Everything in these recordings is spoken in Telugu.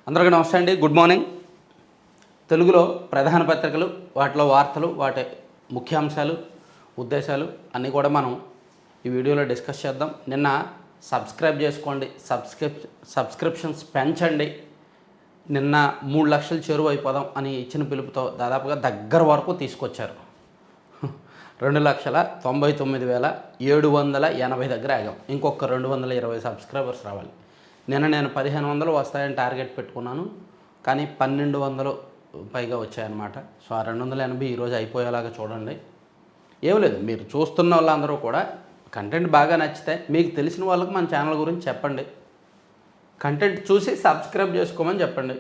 అందరికీ నమస్తే అండి. Good morning. తెలుగులో ప్రధాన పత్రికలు, వాటిలో వార్తలు, వాటి ముఖ్యాంశాలు, ఉద్దేశాలు అన్నీ కూడా మనం ఈ వీడియోలో డిస్కస్ చేద్దాం. నిన్న సబ్స్క్రైబ్ చేసుకోండి, సబ్స్క్రిప్షన్స్ పెంచండి, నిన్న 3 లక్షలు చేరువ అయిపోదాం అని ఇచ్చిన పిలుపుతో దాదాపుగా దగ్గర వరకు తీసుకొచ్చారు. 2,99,780 దగ్గర ఆగాం. ఇంకొక 220 సబ్స్క్రైబర్స్ రావాలి. నేను 1500 వస్తాయని టార్గెట్ పెట్టుకున్నాను, కానీ 1200 పైగా వచ్చాయన్నమాట. సో ఆ 280 ఈరోజు అయిపోయేలాగా చూడండి. ఏం లేదు, మీరు చూస్తున్న వాళ్ళందరూ కూడా కంటెంట్ బాగా నచ్చితే మీకు తెలిసిన వాళ్ళకి మన ఛానల్ గురించి చెప్పండి. కంటెంట్ చూసి సబ్స్క్రైబ్ చేసుకోమని చెప్పండి.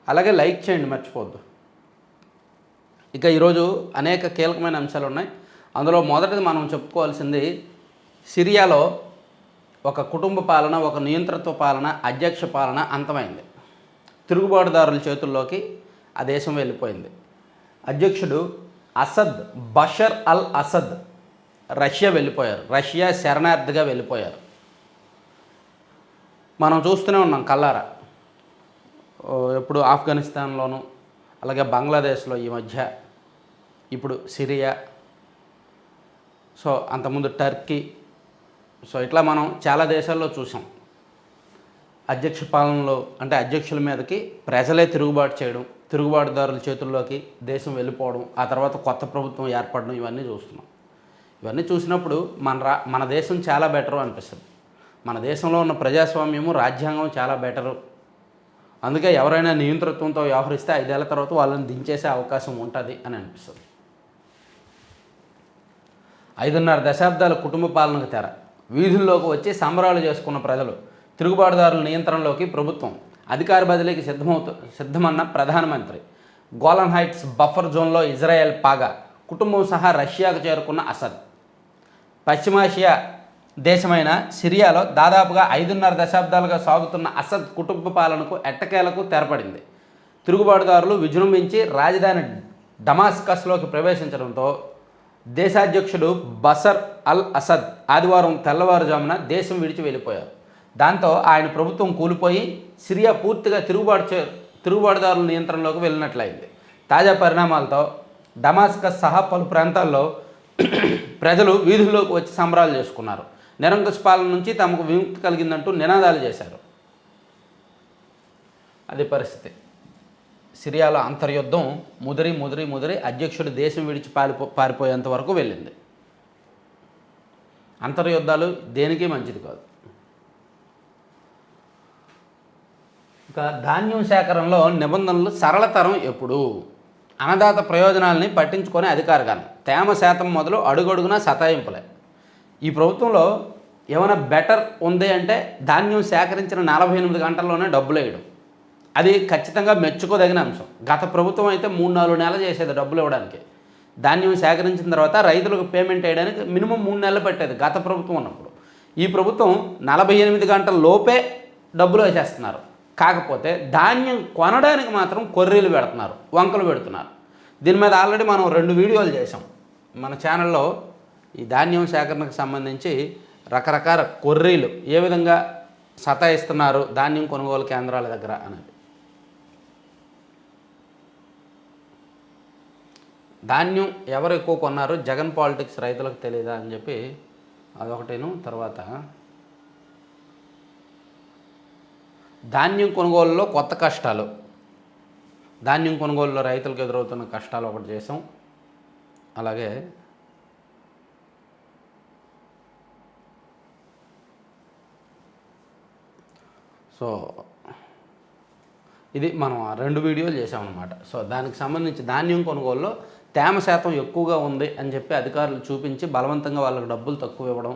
అలాగే లైక్ చేయండి, మర్చిపోవద్దు. ఇక ఈరోజు అనేక కీలకమైన అంశాలు ఉన్నాయి. అందులో మొదటిది మనం చెప్పుకోవాల్సింది, సిరియాలో ఒక కుటుంబ పాలన, ఒక నియంతృత్వ పాలన, అధ్యక్ష పాలన అంతమైంది. తిరుగుబాటుదారుల చేతుల్లోకి ఆ దేశం వెళ్ళిపోయింది. అధ్యక్షుడు Assad, Bashar al Assad Russia వెళ్ళిపోయారు. రష్యా శరణార్థిగా వెళ్ళిపోయారు. మనం చూస్తూనే ఉన్నాం కల్లారా. ఎప్పుడు ఆఫ్ఘనిస్తాన్లోను, అలాగే బంగ్లాదేశ్లో ఈ మధ్య, ఇప్పుడు సిరియా, సో అంతకుముందు టర్కీ, సో ఇట్లా మనం చాలా దేశాల్లో చూసాం. అధ్యక్ష పాలనలో అంటే అధ్యక్షుల మీదకి ప్రజలే తిరుగుబాటు చేయడం, తిరుగుబాటుదారుల చేతుల్లోకి దేశం వెళ్ళిపోవడం, ఆ తర్వాత కొత్త ప్రభుత్వం ఏర్పడడం, ఇవన్నీ చూస్తున్నాం. ఇవన్నీ చూసినప్పుడు మన దేశం చాలా బెటరు అనిపిస్తుంది. మన దేశంలో ఉన్న ప్రజాస్వామ్యము, రాజ్యాంగం చాలా బెటరు. అందుకే ఎవరైనా నియంతృత్వంతో వ్యవహరిస్తే 5 ఏళ్ల తర్వాత వాళ్ళని దించేసే అవకాశం ఉంటుంది అని అనిపిస్తుంది. 5.5 దశాబ్దాల కుటుంబ పాలనకు తెర. వీధుల్లోకి వచ్చి సంబరాలు చేసుకున్న ప్రజలు, తిరుగుబాటుదారుల నియంత్రణలోకి ప్రభుత్వం, అధికార బదిలీకి సిద్ధమన్న ప్రధానమంత్రి, గోలాన్ హైట్స్ బఫర్ జోన్లో ఇజ్రాయెల్ పాగా, కుటుంబం సహా రష్యాకు చేరుకున్న అసద్. పశ్చిమాసియా దేశమైన సిరియాలో దాదాపుగా 5.5 దశాబ్దాలుగా సాగుతున్న అసద్ కుటుంబ పాలనకు ఎట్టకేలకు తెరపడింది. తిరుగుబాటుదారులు విజృంభించి రాజధాని డమాస్కస్లోకి ప్రవేశించడంతో దేశాధ్యక్షుడు బషర్ అల్ అసద్ ఆదివారం తెల్లవారుజామున దేశం విడిచి వెళ్ళిపోయారు. దాంతో ఆయన ప్రభుత్వం కూలిపోయి సిరియా పూర్తిగా తిరుగుబాటుదారుల నియంత్రణలోకి వెళ్ళినట్లయింది. తాజా పరిణామాలతో డమాస్కస్ సహా పలు ప్రాంతాల్లో ప్రజలు వీధుల్లోకి వచ్చి సంబరాలు చేసుకున్నారు. నిరంకుశ పాలన నుంచి తమకు విముక్తి కలిగిందంటూ నినాదాలు చేశారు. అది పరిస్థితి. సిరియాలో అంతర్యుద్ధం ముదిరి అధ్యక్షుడు దేశం విడిచి పారిపోయేంత వరకు వెళ్ళింది. అంతర్యుద్ధాలు దేనికి మంచిది కాదు. ఇక ధాన్యం సేకరణలో నిబంధనలు సరళతరం ఎప్పుడు? అన్నదాత ప్రయోజనాలని పట్టించుకొని అధికారిగాను తేమ శాతం మొదలు అడుగడుగునా సతాయింపులే. ఈ ప్రభుత్వంలో ఏమైనా బెటర్ ఉంది అంటే ధాన్యం సేకరించిన 48 గంటల్లోనే డబ్బులు వేయడం. అది ఖచ్చితంగా మెచ్చుకోదగిన అంశం. గత ప్రభుత్వం అయితే 3-4 నెలలు చేసేది డబ్బులు ఇవ్వడానికి. ధాన్యం సేకరించిన తర్వాత రైతులకు పేమెంట్ వేయడానికి మినిమం 3 నెలలు పట్టేది గత ప్రభుత్వం ఉన్నప్పుడు. ఈ ప్రభుత్వం 48 గంటల లోపే డబ్బులు వేసేస్తున్నారు. కాకపోతే ధాన్యం కొనడానికి మాత్రం కొర్రీలు పెడుతున్నారు, వంకలు పెడుతున్నారు. దీని మీద ఆల్రెడీ మనం 2 వీడియోలు చేసాం మన ఛానల్లో. ఈ ధాన్యం సేకరణకు సంబంధించి రకరకాల కొర్రీలు ఏ విధంగా సతాయిస్తున్నారు ధాన్యం కొనుగోలు కేంద్రాల దగ్గర అనేది. ధాన్యం ఎవరు ఎక్కువ కొన్నారు, జగన్ పాలిటిక్స్ రైతులకు తెలియదా అని చెప్పి అదొకటేను. తర్వాత ధాన్యం కొనుగోలులో కొత్త కష్టాలు, ధాన్యం కొనుగోలులో రైతులకు ఎదురవుతున్న కష్టాలు ఒకటి చేసాం. అలాగే సో ఇది మనం 2 వీడియోలు చేసామన్నమాట. సో దానికి సంబంధించి ధాన్యం కొనుగోలులో తేమ శాతం ఎక్కువగా ఉంది అని చెప్పి అధికారులు చూపించి బలవంతంగా వాళ్ళకి డబ్బులు తక్కువ ఇవ్వడం.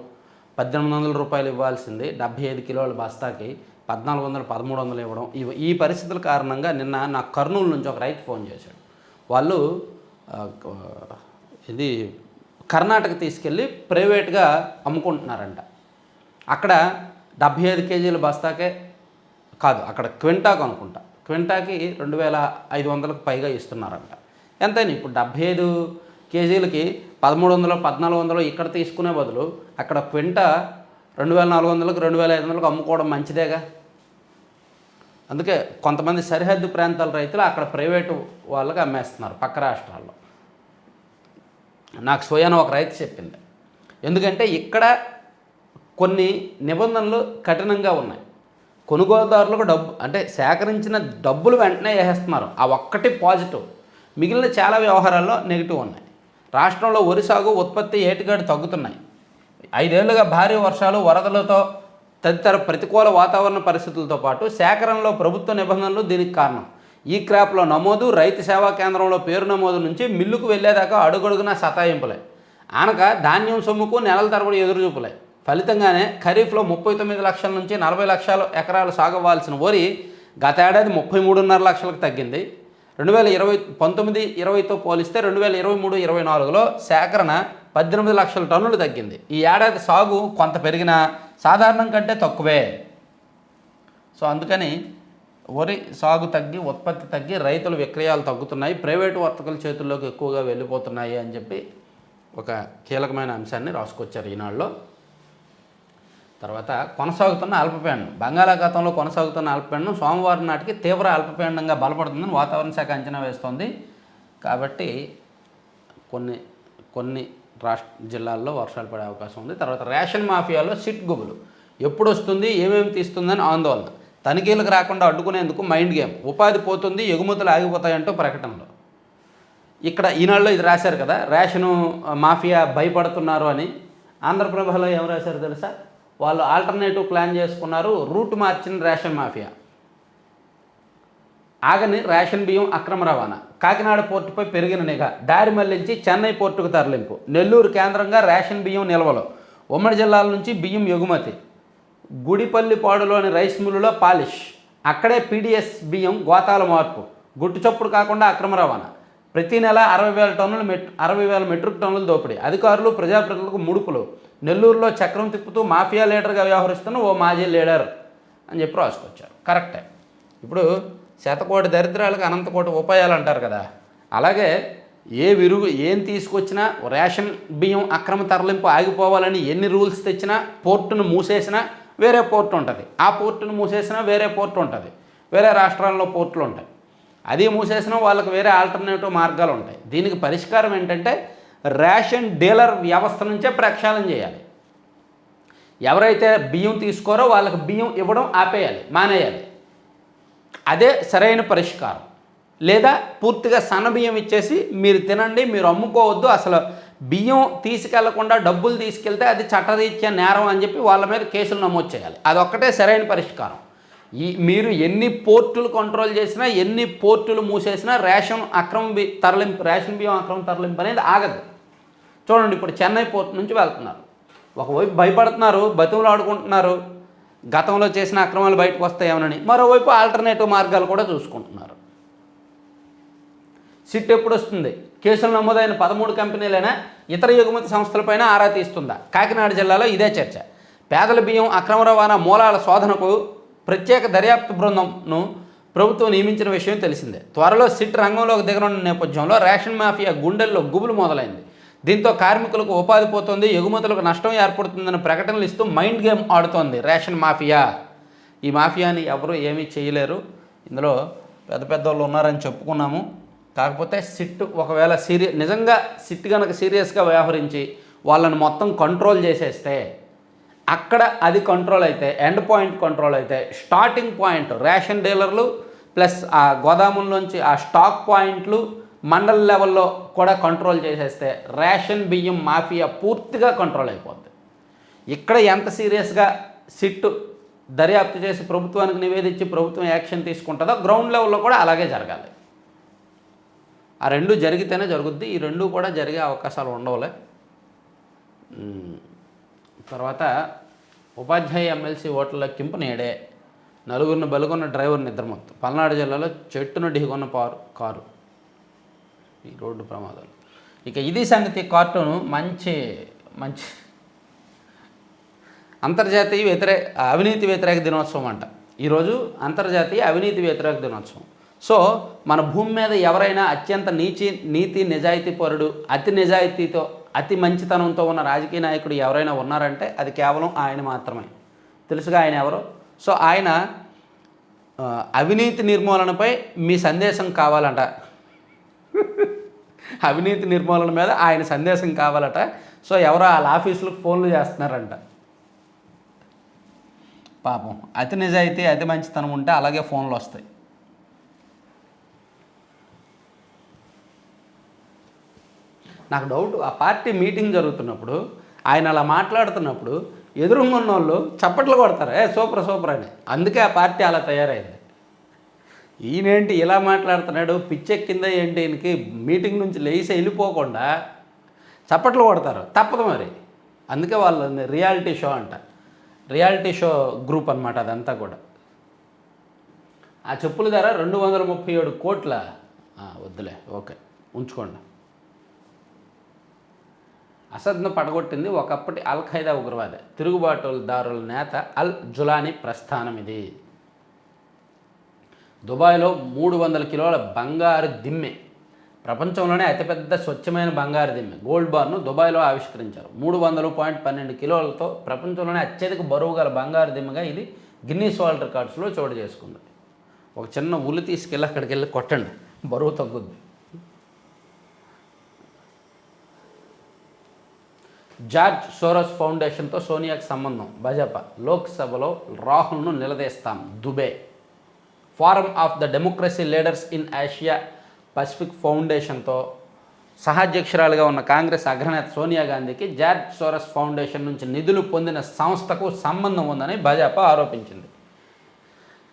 1,800 రూపాయలు ఇవ్వాల్సింది 75 కిలోల బస్తాకి 1,400, 1,300 ఇవ్వడం. ఈ పరిస్థితుల కారణంగా నిన్న నాకు కర్నూలు నుంచి ఒక రైతు ఫోన్ చేశాడు. వాళ్ళు ఇది కర్ణాటక తీసుకెళ్ళి ప్రైవేట్గా అమ్ముకుంటున్నారంట. అక్కడ 75 కేజీల బస్తాకే కాదు, అక్కడ క్వింటాకు అనుకుంటా, క్వింటాకి 2,500కు పైగా ఇస్తున్నారంట. ఎంతైనా ఇప్పుడు 75 కేజీలకి 1,300, 1,400 ఇక్కడ తీసుకునే బదులు అక్కడ క్వింటా 2,400కు, 2,500కు అమ్ముకోవడం మంచిదేగా. అందుకే కొంతమంది సరిహద్దు ప్రాంతాల రైతులు అక్కడ ప్రైవేటు వాళ్ళకి అమ్మేస్తున్నారు పక్క రాష్ట్రాల్లో. నాకు స్వయాన ఒక రైతు చెప్పింది. ఎందుకంటే ఇక్కడ కొన్ని నిబంధనలు కఠినంగా ఉన్నాయి. కొనుగోలుదారులకు అంటే సేకరించిన డబ్బులు వెంటనే వేసేస్తున్నారు. ఆ ఒక్కటి పాజిటివ్. మిగిలిన చాలా వ్యవహారాల్లో నెగిటివ్ ఉన్నాయి. రాష్ట్రంలో వరి సాగు ఉత్పత్తి ఏటిగాడు తగ్గుతున్నాయి. 5 ఏళ్లుగా భారీ వర్షాలు, వరదలతో తదితర ప్రతికూల వాతావరణ పరిస్థితులతో పాటు సేకరణలో ప్రభుత్వ నిబంధనలు దీనికి కారణం. ఈ క్రాప్లో నమోదు, రైతు సేవా కేంద్రంలో పేరు నమోదు నుంచి మిల్లుకు వెళ్ళేదాకా అడుగడుగునా సతాయింపులే. ఆనక ధాన్యం సొమ్ముకు నెలల తరబడి ఎదురుచూపులే. ఫలితంగానే ఖరీఫ్లో 39 లక్షల నుంచి 40 లక్షల ఎకరాలు సాగవ్వాల్సిన వరి గత ఏడాది 33.5 లక్షలకు తగ్గింది. 2019-20తో పోలిస్తే 2023-24లో సేకరణ 18 లక్షల టన్నులు తగ్గింది. ఈ ఏడాది సాగు కొంత పెరిగినా సాధారణం కంటే తక్కువే. సో అందుకని వరి సాగు తగ్గి, ఉత్పత్తి తగ్గి, రైతుల విక్రయాలు తగ్గుతున్నాయి, ప్రైవేటు వర్తకుల చేతుల్లోకి ఎక్కువగా వెళ్ళిపోతున్నాయి అని చెప్పి ఒక కీలకమైన అంశాన్ని రాసుకొచ్చారు ఈనాడులో. తర్వాత కొనసాగుతున్న అల్పపీడనం. బంగాళాఖాతంలో కొనసాగుతున్న అల్పపీడనం సోమవారం నాటికి తీవ్ర అల్పపీడనంగా బలపడుతుందని వాతావరణ శాఖ అంచనా వేస్తోంది. కాబట్టి కొన్ని జిల్లాల్లో వర్షాలు పడే అవకాశం ఉంది. తర్వాత రేషన్ మాఫియాలో సిట్ గుబులు. ఎప్పుడు వస్తుంది, ఏమేమి తీస్తుందని ఆందోళన. తనిఖీలకు రాకుండా అడ్డుకునేందుకు మైండ్ గేమ్. ఉపాధి పోతుంది, ఎగుమతులు ఆగిపోతాయంటూ ప్రకటనలు. ఇక్కడ ఈనాడులో ఇది రాశారు కదా, రేషను మాఫియా భయపడుతున్నారు అని. ఆంధ్రప్రభలో ఏం రాశారు తెలుసా? వాళ్ళు ఆల్టర్నేటివ్ ప్లాన్ చేసుకున్నారు. రూట్ మార్చిన రేషన్ మాఫియా. ఆగని రేషన్ బియ్యం అక్రమ రవాణా. కాకినాడ పోర్టుపై పెరిగిన నిఘా. దారి మళ్లించి చెన్నై పోర్టుకు తరలింపు. నెల్లూరు కేంద్రంగా రేషన్ బియ్యం నిల్వలు. ఉమ్మడి జిల్లాల నుంచి బియ్యం ఎగుమతి. గుడిపల్లిపాడులోని రైస్ మిల్లులో పాలిష్. అక్కడే పీడిఎస్ బియ్యం గోతాల మార్పు. గుట్టు చప్పుడు కాకుండా అక్రమ రవాణా. ప్రతి నెల 60,000 మెట్రిక్ టన్నులు దోపిడీ. అధికారులు, ప్రజాప్రతినిధులకు ముడుపులు. నెల్లూరులో చక్రం తిప్పుతూ మాఫియా లీడర్గా వ్యవహరిస్తున్న ఓ మాజీ లీడర్ అని చెప్పి రాసుకొచ్చారు. కరెక్టే. ఇప్పుడు శతకోటి దరిద్రాలకు అనంతకోటి ఉపాయాలు అంటారు కదా, అలాగే ఏం తీసుకొచ్చినా రేషన్ బియ్యం అక్రమ తరలింపు ఆగిపోవాలని ఎన్ని రూల్స్ తెచ్చినా, పోర్టును మూసేసినా వేరే పోర్టు ఉంటుంది, ఆ పోర్టును మూసేసినా వేరే పోర్టు ఉంటుంది, వేరే రాష్ట్రాల్లో పోర్టులు ఉంటాయి. అది మూసేసినా వాళ్ళకి వేరే ఆల్టర్నేటివ్ మార్గాలు ఉంటాయి. దీనికి పరిష్కారం ఏంటంటే రేషన్ డీలర్ వ్యవస్థ నుంచే ప్రక్షాళన చేయాలి. ఎవరైతే బియ్యం తీసుకోరో వాళ్ళకి బియ్యం ఇవ్వడం ఆపేయాలి, మానేయాలి. అదే సరైన పరిష్కారం. లేదా పూర్తిగా సన్నబియ్యం ఇచ్చేసి మీరు తినండి, మీరు అమ్ముకోవద్దు, అసలు బియ్యం తీసుకెళ్లకుండా డబ్బులు తీసుకెళ్తే అది చట్టరీత్యా నేరం అని చెప్పి వాళ్ళ మీద కేసులు నమోదు చేయాలి. అదొక్కటే సరైన పరిష్కారం. మీరు ఎన్ని పోర్టులు కంట్రోల్ చేసినా, ఎన్ని పోర్టులు మూసేసినా రేషన్ బియ్యం అక్రమ తరలింపు అనేది ఆగదు. చూడండి, ఇప్పుడు చెన్నై పోర్టు నుంచి వెళ్తున్నారు. ఒకవైపు భయపడుతున్నారు, బతిమలాడుకుంటున్నారు, గతంలో చేసిన అక్రమాలు బయటకు వస్తాయేమోనని. మరోవైపు ఆల్టర్నేటివ్ మార్గాలు కూడా చూసుకుంటున్నారు. సిట్ ఎప్పుడు వస్తుంది? కేసులు నమోదైన 13 కంపెనీలైనా ఇతర ఎగుమతి సంస్థలపైన ఆరా తీస్తుందా? కాకినాడ జిల్లాలో ఇదే చర్చ. పేదల బియ్యం అక్రమ రవాణా మూలాల శోధనకు ప్రత్యేక దర్యాప్తు బృందంను ప్రభుత్వం నియమించిన విషయం తెలిసిందే. త్వరలో సిట్ రంగంలోకి దిగనున్న నేపథ్యంలో రేషన్ మాఫియా గుండెల్లో గుబులు మొదలైంది. దీంతో కార్మికులకు ఉపాధి పోతుంది, ఎగుమతులకు నష్టం ఏర్పడుతుందని ప్రకటనలు ఇస్తూ మైండ్ గేమ్ ఆడుతోంది రేషన్ మాఫియా. ఈ మాఫియాని ఎవరు ఏమీ చేయలేరు. ఇందులో పెద్ద వాళ్ళు ఉన్నారని చెప్పుకున్నాము. కాకపోతే సిట్ ఒకవేళ నిజంగా సిట్ కనుక సీరియస్గా వ్యవహరించి వాళ్ళని మొత్తం కంట్రోల్ చేసేస్తే, అక్కడ అది కంట్రోల్ అయితే, ఎండ్ పాయింట్ కంట్రోల్ అయితే, స్టార్టింగ్ పాయింట్ రేషన్ డీలర్లు ప్లస్ ఆ గోదాముల్లోంచి ఆ స్టాక్ పాయింట్లు మండల లెవెల్లో కూడా కంట్రోల్ చేసేస్తే రేషన్ బియ్యం మాఫియా పూర్తిగా కంట్రోల్ అయిపోద్ది. ఇక్కడ ఎంత సీరియస్గా సిట్ దర్యాప్తు చేసి ప్రభుత్వానికి నివేదించి ప్రభుత్వం యాక్షన్ తీసుకుంటుందో గ్రౌండ్ లెవెల్లో కూడా అలాగే జరగాలి. ఆ రెండు జరిగితేనే జరుగుద్ది. ఈ రెండు కూడా జరిగే అవకాశాలు ఉండవులే. తర్వాత ఉపాధ్యాయ ఎమ్మెల్సీ ఓట్ల లెక్కింపు నేడే. 4 బలుగొన్న డ్రైవర్ నిద్రమత్తు. పల్నాడు జిల్లాలో చెట్టును ఢీకొన్న కారు. ఈ రోడ్డు ప్రమాదాలు. ఇక ఇది సంగతి. కార్టూను మంచి అంతర్జాతీయ అవినీతి వ్యతిరేక దినోత్సవం అంట. ఈరోజు అంతర్జాతీయ అవినీతి వ్యతిరేక దినోత్సవం. సో మన భూమి మీద ఎవరైనా అత్యంత నీతి నిజాయితీ పరుడు, అతి నిజాయితీతో, అతి మంచితనంతో ఉన్న రాజకీయ నాయకుడు ఎవరైనా ఉన్నారంటే అది కేవలం ఆయన మాత్రమే. తెలుసుగా ఆయన ఎవరో? సో ఆయన అవినీతి నిర్మూలనపై మీ సందేశం కావాలంట. అవినీతి నిర్మూలన మీద ఆయన సందేశం కావాలట. సో ఎవరో వాళ్ళ ఆఫీసులకు ఫోన్లు చేస్తున్నారంట. పాపం అతి నిజాయితీ అతి మంచితనం ఉంటే అలాగే ఫోన్లు వస్తాయి. నాకు డౌట్, ఆ పార్టీ మీటింగ్ జరుగుతున్నప్పుడు ఆయన అలా మాట్లాడుతున్నప్పుడు ఎదురుగా ఉన్న వాళ్ళు చప్పట్లు కొడతారు, సూపర్ సూపర్ అని. అందుకే ఆ పార్టీ అలా తయారైంది. ఈయనేంటి ఇలా మాట్లాడుతున్నాడు, పిచ్చెక్కిందా ఏంటి, ఈయనకి మీటింగ్ నుంచి లేచి వెళ్ళిపోకుండా చప్పట్లు కొడతారు, తప్పదు మరి. అందుకే వాళ్ళు రియాలిటీ షో అంట, రియాలిటీ షో గ్రూప్ అనమాట అదంతా కూడా. ఆ చెప్పుల ధర 237 కోట్ల. వద్దులే, ఓకే ఉంచుకోండి. అసద్ను పడగొట్టింది ఒకప్పటి అల్ ఖైదా ఉగ్రవాద తిరుగుబాటుదారుల నేత అల్ జులానీ ప్రస్థానం ఇది. దుబాయ్లో 300 కిలోల బంగారు దిమ్మె, ప్రపంచంలోనే అతిపెద్ద స్వచ్ఛమైన బంగారు దిమ్మె గోల్డ్ బార్ను దుబాయ్లో ఆవిష్కరించారు. 300.12 కిలోలతో ప్రపంచంలోనే అత్యధిక బరువు గల బంగారు దిమ్మగా ఇది గిన్నీస్ వరల్డ్ రికార్డ్స్లో చోటు చేసుకుంది. ఒక చిన్న ఉల్లి తీసుకెళ్ళి అక్కడికి వెళ్ళి కొట్టండి, బరువు తగ్గుద్ది. జార్జ్ సోరోస్ ఫౌండేషన్తో సోనియాకి సంబంధం, భాజపా లోక్సభలో రాహుల్ను నిలదీస్తాం. దుబే forum of the democracy leaders in Asia Pacific ఫౌండేషన్తో సహాధ్యక్షురాలుగా ఉన్న కాంగ్రెస్ అగ్రనేత సోనియా గాంధీకి జార్జ్ సోరస్ ఫౌండేషన్ నుంచి నిధులు పొందిన సంస్థకు సంబంధం ఉందని భాజపా ఆరోపించింది.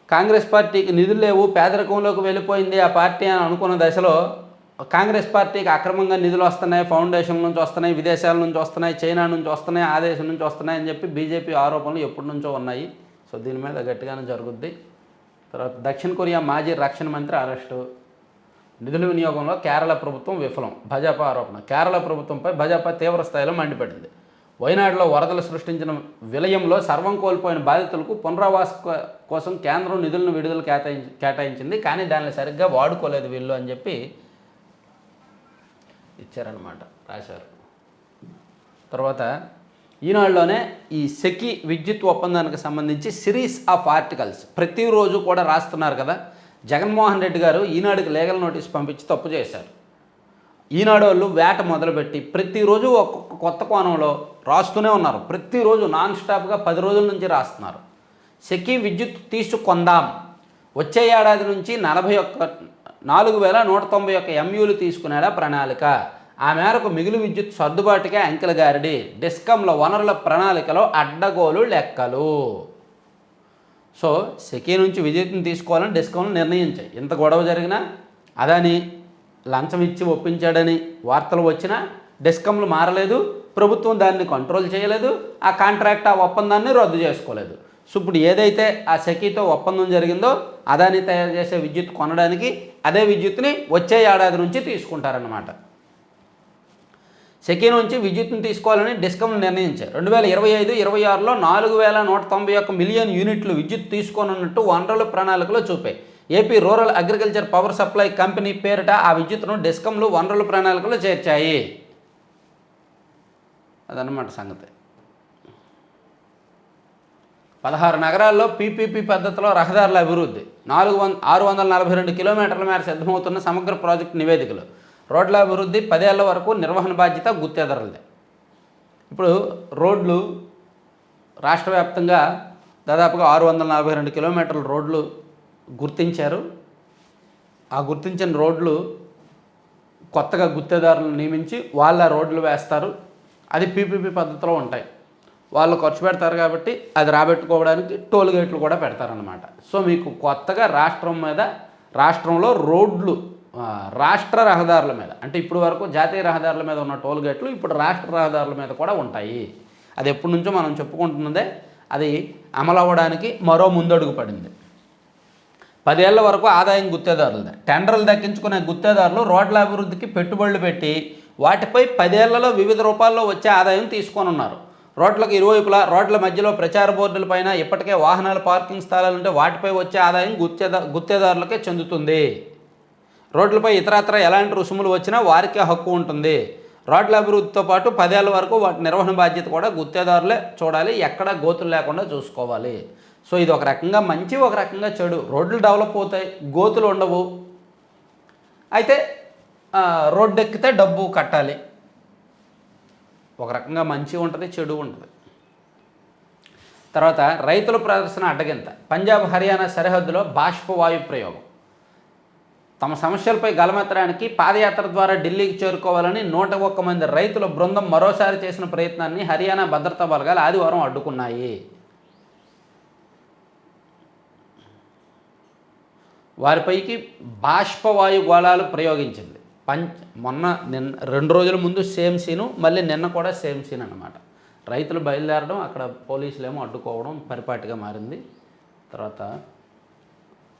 కాంగ్రెస్ పార్టీకి నిధులు లేవు, పేదరికంలోకి వెళ్ళిపోయింది ఆ పార్టీ అని అనుకున్న దశలో కాంగ్రెస్ పార్టీకి అక్రమంగా నిధులు వస్తున్నాయి, ఫౌండేషన్ నుంచి వస్తున్నాయి, విదేశాల నుంచి వస్తున్నాయి, చైనా నుంచి వస్తున్నాయి, ఆ దేశం నుంచి వస్తున్నాయి అని చెప్పి బీజేపీ ఆరోపణలు ఎప్పటి నుంచో ఉన్నాయి. సో దీని మీద గట్టిగానే జరుగుద్ది. తర్వాత దక్షిణ కొరియా మాజీ రక్షణ మంత్రి అరెస్టు, నిధుల వినియోగంలో కేరళ ప్రభుత్వం విఫలం, భాజపా ఆరోపణ. కేరళ ప్రభుత్వంపై భాజపా తీవ్ర స్థాయిలో మండిపడింది. వైనాడులో వరదలు సృష్టించిన విలయంలో సర్వం కోల్పోయిన బాధితులకు పునరావాస కోసం కేంద్రం నిధులను విడుదల కేటాయించింది, కానీ దాన్ని సరిగ్గా వాడుకోలేదు వీళ్ళు అని చెప్పి ఇచ్చారనమాట, రాశారు. తర్వాత ఈనాడులోనే ఈ సెకీ విద్యుత్ ఒప్పందానికి సంబంధించి సిరీస్ ఆఫ్ ఆర్టికల్స్ ప్రతిరోజు కూడా రాస్తున్నారు కదా. జగన్మోహన్ రెడ్డి గారు ఈనాడుకి లీగల్ నోటీస్ పంపించి తప్పు చేశారు. ఈనాడు వాళ్ళు వేట మొదలుపెట్టి ప్రతిరోజు ఒక్కొక్క కొత్త కోణంలో రాస్తూనే ఉన్నారు. ప్రతిరోజు నాన్ స్టాప్గా 10 రోజుల నుంచి రాస్తున్నారు. సెకీ విద్యుత్ తీసుకొందాం, వచ్చే ఏడాది నుంచి 4,191 MUలు తీసుకునేలా ప్రణాళిక. ఆ మేరకు మిగులు విద్యుత్ సర్దుబాటుగా అంకెల గారడి, డిస్కంల వనరుల ప్రణాళికలో అడ్డగోలు లెక్కలు. సో సెకీ నుంచి విద్యుత్తును తీసుకోవాలని డిస్కంలు నిర్ణయించాయి. ఇంత గొడవ జరిగినా అదాని లంచం ఇచ్చి ఒప్పించాడని వార్తలు వచ్చినా డిస్కంలు మారలేదు, ప్రభుత్వం దాన్ని కంట్రోల్ చేయలేదు, ఆ కాంట్రాక్ట్ ఆ ఒప్పందాన్ని రద్దు చేసుకోలేదు. సో ఇప్పుడు ఏదైతే ఆ సెకీతో ఒప్పందం జరిగిందో అదాని తయారు చేసే విద్యుత్ కొనడానికి అదే విద్యుత్తుని వచ్చే ఏడాది నుంచి తీసుకుంటారన్నమాట. సెకీ నుంచి విద్యుత్తును తీసుకోవాలని డిస్కంలు నిర్ణయించారు. 2025-26లో 4,191 మిలియన్ యూనిట్లు విద్యుత్ తీసుకోనున్నట్టు వనరుల ప్రణాళికలో చూపాయి. AP rural agriculture power supply company పేరిట ఆ విద్యుత్తును డిస్కంలు వనరుల ప్రణాళికలో చేర్చాయి. అదన్నమాట సంగతి. 16 నగరాల్లో పీపీపీ పద్ధతిలో రహదారుల అభివృద్ధి, 642 కిలోమీటర్ల మేర సిద్ధమవుతున్న సమగ్ర ప్రాజెక్టు నివేదికలు. రోడ్ల అభివృద్ధి 10 ఏళ్ల వరకు నిర్వహణ బాధ్యత గుత్తేదారులదే. ఇప్పుడు రోడ్లు రాష్ట్ర వ్యాప్తంగా దాదాపుగా 642 కిలోమీటర్ల రోడ్లు గుర్తించారు. ఆ గుర్తించిన రోడ్లు కొత్తగా గుత్తేదారులను నియమించి వాళ్ళ రోడ్లు వేస్తారు. అది పీపీపీ పద్ధతిలో ఉంటాయి. వాళ్ళు ఖర్చు పెడతారు కాబట్టి అది రాబెట్టుకోవడానికి టోల్ గేట్లు కూడా పెడతారనమాట. సో మీకు కొత్తగా రాష్ట్రంలో రోడ్లు రాష్ట్ర రహదారుల మీద, అంటే ఇప్పుడు వరకు జాతీయ రహదారుల మీద ఉన్న టోల్ గేట్లు ఇప్పుడు రాష్ట్ర రహదారుల మీద కూడా ఉంటాయి. అది ఎప్పటి నుంచో మనం చెప్పుకుంటున్నదే, అది అమలు అవ్వడానికి మరో ముందడుగు పడింది. 10 ఏళ్ల వరకు ఆదాయం గుత్తేదారులదే. టెండర్లు దక్కించుకునే గుత్తేదారులు రోడ్ల అభివృద్ధికి పెట్టుబడులు పెట్టి వాటిపై 10 ఏళ్లలో వివిధ రూపాల్లో వచ్చే ఆదాయం తీసుకొనున్నారు. రోడ్లకు ఇరువైపులా రోడ్ల మధ్యలో ప్రచార బోర్డులపైన ఇప్పటికే వాహనాల పార్కింగ్ స్థలాలుంటే వాటిపై వచ్చే ఆదాయం గుత్తేదారులకే చెందుతుంది. రోడ్లపై ఇతరత్ర ఎలాంటి రుసుములు వచ్చినా వారికే హక్కు ఉంటుంది. రోడ్ల అభివృద్ధితో పాటు 10 ఏళ్ల వరకు వాటి నిర్వహణ బాధ్యత కూడా గుత్తేదారులే చూడాలి, ఎక్కడ గోతులు లేకుండా చూసుకోవాలి. సో ఇది ఒక రకంగా మంచి, ఒక రకంగా చెడు. రోడ్లు డెవలప్ అవుతాయి, గోతులు ఉండవు. అయితే రోడ్డు ఎక్కితే డబ్బు కట్టాలి. ఒక రకంగా మంచి ఉంటుంది, చెడు ఉంటుంది. తర్వాత రైతుల ప్రదర్శన అడ్డగింత. పంజాబ్ హర్యానా సరిహద్దులో బాష్పవాయు ప్రయోగం. తమ సమస్యలపై గలమెత్తడానికి పాదయాత్ర ద్వారా ఢిల్లీకి చేరుకోవాలని 101 మంది రైతుల బృందం మరోసారి చేసిన ప్రయత్నాన్ని హర్యానా భద్రతా బలగాలు ఆదివారం అడ్డుకున్నాయి. వారిపైకి బాష్పవాయు గోళాలు ప్రయోగించింది. మొన్న 2 రోజుల ముందు సేమ్ సీను, మళ్ళీ నిన్న కూడా సేమ్ సీన్ అన్నమాట. రైతులు బయలుదేరడం, అక్కడ పోలీసులేమో అడ్డుకోవడం పరిపాటిగా మారింది. తర్వాత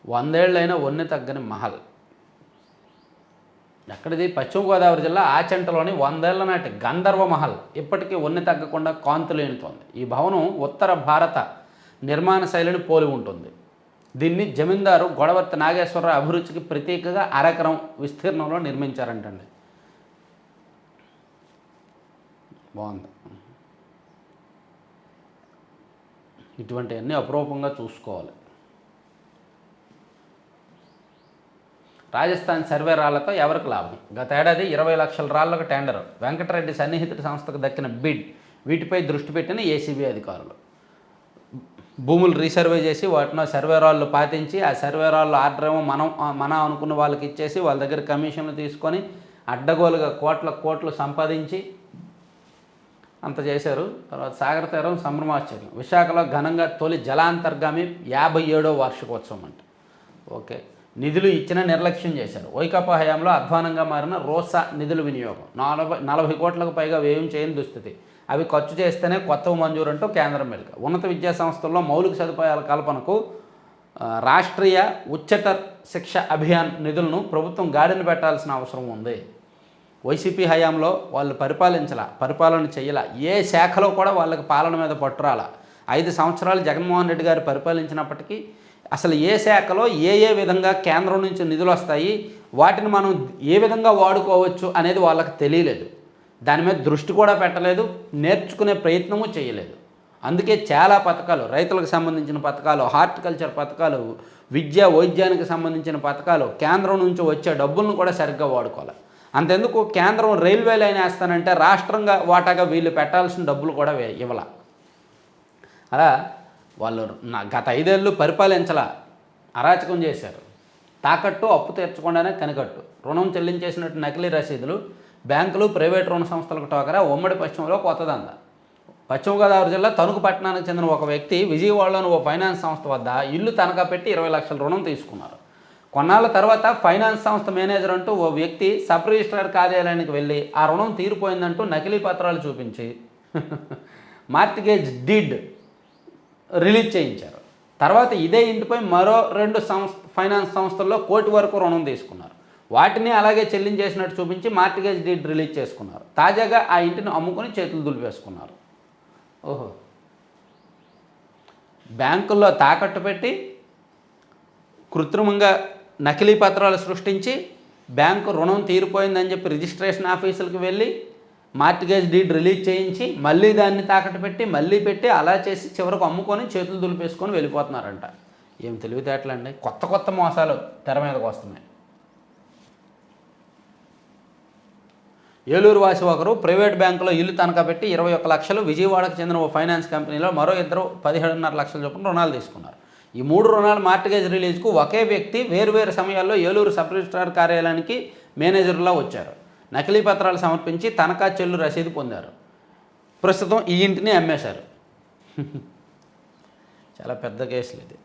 100 ఏళ్ళైనా వన్నె తగ్గని మహల్. ఎక్కడిది? పశ్చిమ గోదావరి జిల్లా ఆచంటలోని 100 ఏళ్ల నాటి గంధర్వ మహల్ ఇప్పటికీ వన్నె తగ్గకుండా కాంతులేనుతోంది. ఈ భవనం ఉత్తర భారత నిర్మాణ శైలిని పోలి ఉంటుంది. దీన్ని జమీందారు గొడవర్తి నాగేశ్వరరావు అభిరుచికి ప్రతీకగా అరెకరం విస్తీర్ణంలో నిర్మించారంటండి. బాగుంది. ఇటువంటివన్నీ అపురూపంగా చూసుకోవాలి. రాజస్థాన్ సర్వే రాళ్లతో ఎవరికి లాభం? గత ఏడాది 20 లక్షల రాళ్లకు టెండర్. వెంకటరెడ్డి సన్నిహితుడి సంస్థకు దక్కిన బిడ్. వీటిపై దృష్టి పెట్టిన ఏసీబీ అధికారులు భూములు రీసర్వే చేసి వాటిలో సర్వే రాళ్ళు పాతించి, ఆ సర్వే రాళ్ళు ఆర్డర్ ఏమో మనం అనుకున్న వాళ్ళకి ఇచ్చేసి వాళ్ళ దగ్గర కమిషన్లు తీసుకొని అడ్డగోలుగా కోట్లు సంపాదించి అంత చేశారు. తర్వాత సాగర తీరం సంభ్రమాశ్చర్యం. విశాఖలో ఘనంగా తొలి జలాంతర్గామి 57వ వార్షికోత్సవం అంట. ఓకే. నిధులు ఇచ్చిన నిర్లక్ష్యం చేశారు. వైకాపా హయాంలో అధ్వానంగా మారిన రోసా నిధుల వినియోగం. 40 కోట్లకు పైగా వ్యయం చేయని దుస్థితి. అవి ఖర్చు చేస్తేనే కొత్తవి మంజూరు అంటూ కేంద్రం మెలిక. ఉన్నత విద్యా సంస్థల్లో మౌలిక సదుపాయాల కల్పనకు రాష్ట్రీయ ఉच्चतर శిక్ష అభియాన్ నిధులను ప్రభుత్వం గాడిన పెట్టాల్సిన అవసరం ఉంది. వైసీపీ హయాంలో వాళ్ళు పరిపాలన చేయాల. ఏ శాఖలో కూడా వాళ్ళకి పాలన మీద పట్టురాల. 5 సంవత్సరాలు జగన్మోహన్ రెడ్డి గారు పరిపాలించినప్పటికీ అసలు ఏ శాఖలో ఏ విధంగా కేంద్రం నుంచి నిధులు వస్తాయి, వాటిని మనం ఏ విధంగా వాడుకోవచ్చు అనేది వాళ్ళకి తెలియలేదు. దాని మీద దృష్టి కూడా పెట్టలేదు, నేర్చుకునే ప్రయత్నము చేయలేదు. అందుకే చాలా పథకాలు, రైతులకు సంబంధించిన పథకాలు, హార్టికల్చర్ పథకాలు, వైద్యానికి సంబంధించిన పథకాలు, కేంద్రం నుంచి వచ్చే డబ్బులను కూడా సరిగ్గా వాడుకోవాలి. అంతెందుకు కేంద్రం రైల్వే లైన్ వేస్తానంటే రాష్ట్రంగా వాటాగా వీళ్ళు పెట్టాల్సిన డబ్బులు కూడా ఇవ్వాల. అలా వాళ్ళు గత 5 ఏళ్ళు పరిపాలించాల, అరాచకం చేశారు. తాకట్టు అప్పు తీర్చకుండానే కనికట్టు, రుణం చెల్లించేసినట్టు నకిలీ రసీదులు, బ్యాంకులు, ప్రైవేట్ రుణ సంస్థలకు టోకరా, ఉమ్మడి పశ్చిమలో కొత్తదంద. పశ్చిమ గోదావరి జిల్లా తణుకు పట్టణానికి చెందిన ఒక వ్యక్తి విజయవాడలోని ఓ ఫైనాన్స్ సంస్థ వద్ద ఇల్లు తనఖా పెట్టి 20 లక్షల రుణం తీసుకున్నారు. కొన్నాళ్ళ తర్వాత ఫైనాన్స్ సంస్థ మేనేజర్ అంటూ ఓ వ్యక్తి సబ్ రిజిస్ట్రార్ కార్యాలయానికి వెళ్ళి ఆ రుణం తీరిపోయిందంటూ నకిలీ పత్రాలు చూపించి మార్టిగేజ్ డీడ్ రిలీజ్ చేయించారు. తర్వాత ఇదే ఇంటిపై మరో 2 ఫైనాన్స్ సంస్థల్లో కోటి వరకు రుణం తీసుకున్నారు. వాటిని అలాగే చెల్లించేసినట్టు చూపించి మార్టిగేజ్ డీడ్ రిలీజ్ చేసుకున్నారు. తాజాగా ఆ ఇంటిని అమ్ముకొని చేతులు దులిపేసుకున్నారు. ఓహో, బ్యాంకుల్లో తాకట్టు పెట్టి కృత్రిమంగా నకిలీ పత్రాలు సృష్టించి బ్యాంకు రుణం తీరిపోయిందని చెప్పి రిజిస్ట్రేషన్ ఆఫీసులకు వెళ్ళి మార్టిగేజ్ డీడ్ రిలీజ్ చేయించి మళ్ళీ దాన్ని తాకట్టు పెట్టి మళ్ళీ పెట్టి అలా చేసి చివరకు అమ్ముకొని చేతులు దులిపేసుకొని వెళ్ళిపోతున్నారంట. ఏం తెలివితేటలండి. కొత్త మోసాలు తెర మీదకి వస్తున్నాయి. ఏలూరు వాసి ఒకరు ప్రైవేట్ బ్యాంకులో ఇల్లు తనఖా పెట్టి 21 లక్షలు, విజయవాడకు చెందిన ఓ ఫైనాన్స్ కంపెనీలో మరో ఇద్దరు 17.5 లక్షల చొప్పున రుణాలు తీసుకున్నారు. ఈ 3 రుణాలు మార్టిగేజ్ రిలీజ్కు ఒకే వ్యక్తి వేర్వేరు సమయాల్లో ఏలూరు సబ్ రిజిస్ట్రార్ కార్యాలయానికి మేనేజర్లా వచ్చారు. నకిలీ పత్రాలు సమర్పించి తనఖా చెల్లు రసీదు పొందారు. ప్రస్తుతం ఈ ఇంటిని అమ్మేశారు. చాలా పెద్ద కేసులు ఇది.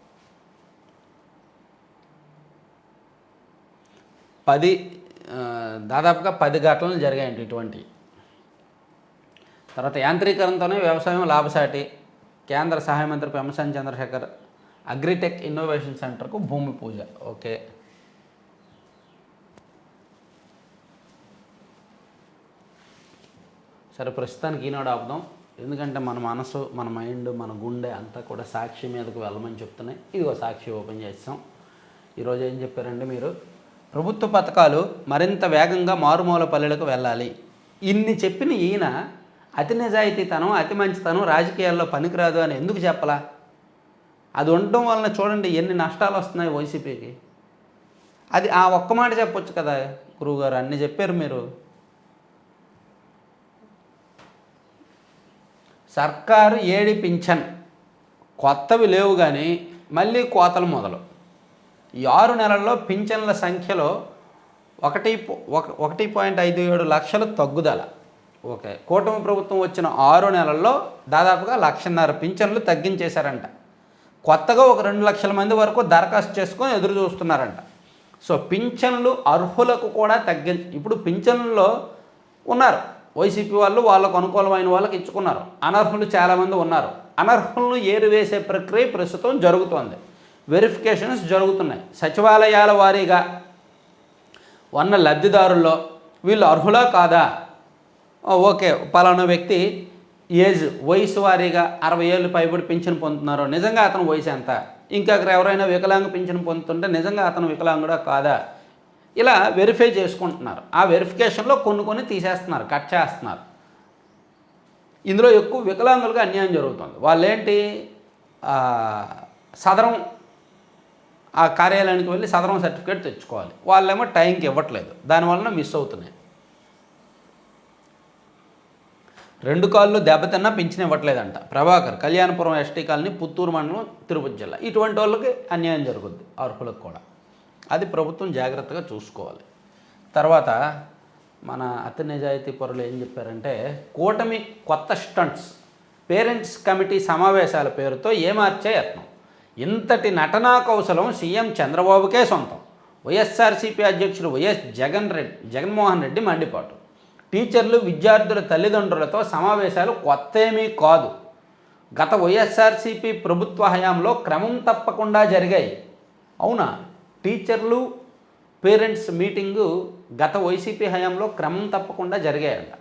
దాదాపుగా 10 ఘటనలు జరిగాయండి ఇటువంటి. తర్వాత యాంత్రీకరణతోనే వ్యవసాయం లాభసాటి. కేంద్ర సహాయ మంత్రి పెమ్మసాని చంద్రశేఖర్ అగ్రిటెక్ ఇన్నోవేషన్ సెంటర్కు భూమి పూజ. ఓకే, సరే ప్రస్తుతానికి ఈనాడు ఆపుదాం. ఎందుకంటే మన మనసు, మన మైండ్, మన గుండె అంతా కూడా సాక్షి మీదకు వెళ్ళమని చెప్తున్నాయి. ఇదిగో సాక్షి ఓపెన్ చేస్తాం. ఈరోజు ఏం చెప్పారంటే మీరు, ప్రభుత్వ పథకాలు మరింత వేగంగా మారుమూల పల్లెలకు వెళ్ళాలి. ఇన్ని చెప్పిన ఈయన అతి నిజాయితీతనం, అతి మంచితనం రాజకీయాల్లో పనికిరాదు అని ఎందుకు చెప్పలా? అది ఉండటం వలన చూడండి ఎన్ని నష్టాలు వస్తున్నాయి వైసీపీకి. అది ఆ ఒక్క మాట చెప్పొచ్చు కదా గురువుగారు, అన్నీ చెప్పారు మీరు. సర్కారు ఏడి పింఛన్ కొత్తవి లేవు కానీ మళ్ళీ కోతలు మొదలు. ఈ 6 నెలల్లో పింఛన్ల సంఖ్యలో 1.57 లక్షలు తగ్గుదల. ఓకే, కూటమి ప్రభుత్వం వచ్చిన 6 నెలల్లో దాదాపుగా 1,50,000 పింఛన్లు తగ్గించేశారంట. కొత్తగా ఒక 2 లక్షల మంది వరకు దరఖాస్తు చేసుకొని ఎదురు చూస్తున్నారంట. సో పింఛన్లు అర్హులకు కూడా ఇప్పుడు పింఛన్లలో ఉన్నారు వైసీపీ వాళ్ళు, వాళ్ళకు అనుకూలమైన వాళ్ళకి ఇచ్చుకున్నారు. అనర్హులు చాలామంది ఉన్నారు. అనర్హులను ఏరివేసే ప్రక్రియ ప్రస్తుతం జరుగుతోంది. వెరిఫికేషన్స్ జరుగుతున్నాయి. సచివాలయాల వారీగా ఉన్న లబ్ధిదారుల్లో వీళ్ళు అర్హులా కాదా, ఓకే పలానా వ్యక్తి వయసు వారీగా 60 ఏళ్ళు పైబడి పింఛను పొందుతున్నారు, నిజంగా అతను వయసు ఎంత, ఇంకా ఎవరైనా వికలాంగ పింఛను పొందుతుంటే నిజంగా అతను వికలాంగుడా కాదా, ఇలా వెరిఫై చేసుకుంటున్నారు. ఆ వెరిఫికేషన్లో కొన్ని తీసేస్తున్నారు, కట్ చేస్తున్నారు. ఇందులో ఎక్కువ వికలాంగులుగా అన్యాయం జరుగుతుంది. వాళ్ళేంటి సదరం ఆ కార్యాలయానికి వెళ్ళి సదరం సర్టిఫికేట్ తెచ్చుకోవాలి, వాళ్ళేమో టైంకి ఇవ్వట్లేదు, దానివలన మిస్ అవుతున్నాయి. 2 కాళ్ళు దెబ్బతిన్నా పింఛన్ ఇవ్వట్లేదంట ప్రభాకర్. కళ్యాణపురం ఎస్టీ కాలనీ, పుత్తూరు మండలం, తిరుపతి జిల్లా. ఇటువంటి వాళ్ళకి అన్యాయం జరుగుద్ది, అర్హులకు కూడా. అది ప్రభుత్వం జాగ్రత్తగా చూసుకోవాలి. తర్వాత మన అతి నిజాయితీ పరులు ఏం చెప్పారంటే, కూటమి కొత్త స్టంట్స్, పేరెంట్స్ కమిటీ సమావేశాల పేరుతో ఏమార్చే యత్నం. ఇంతటి నటనా కౌశలం సీఎం చంద్రబాబుకే సొంతం. వైఎస్ఆర్సీపీ అధ్యక్షుడు వైఎస్ జగన్మోహన్ రెడ్డి మండిపాటు. టీచర్లు, విద్యార్థుల తల్లిదండ్రులతో సమావేశాలు కొత్త ఏమీ కాదు. గత వైఎస్ఆర్సీపీ ప్రభుత్వ హయాంలో క్రమం తప్పకుండా జరిగాయి. అవునా? టీచర్లు పేరెంట్స్ మీటింగు గత వైసీపీ హయాంలో క్రమం తప్పకుండా జరిగాయంట.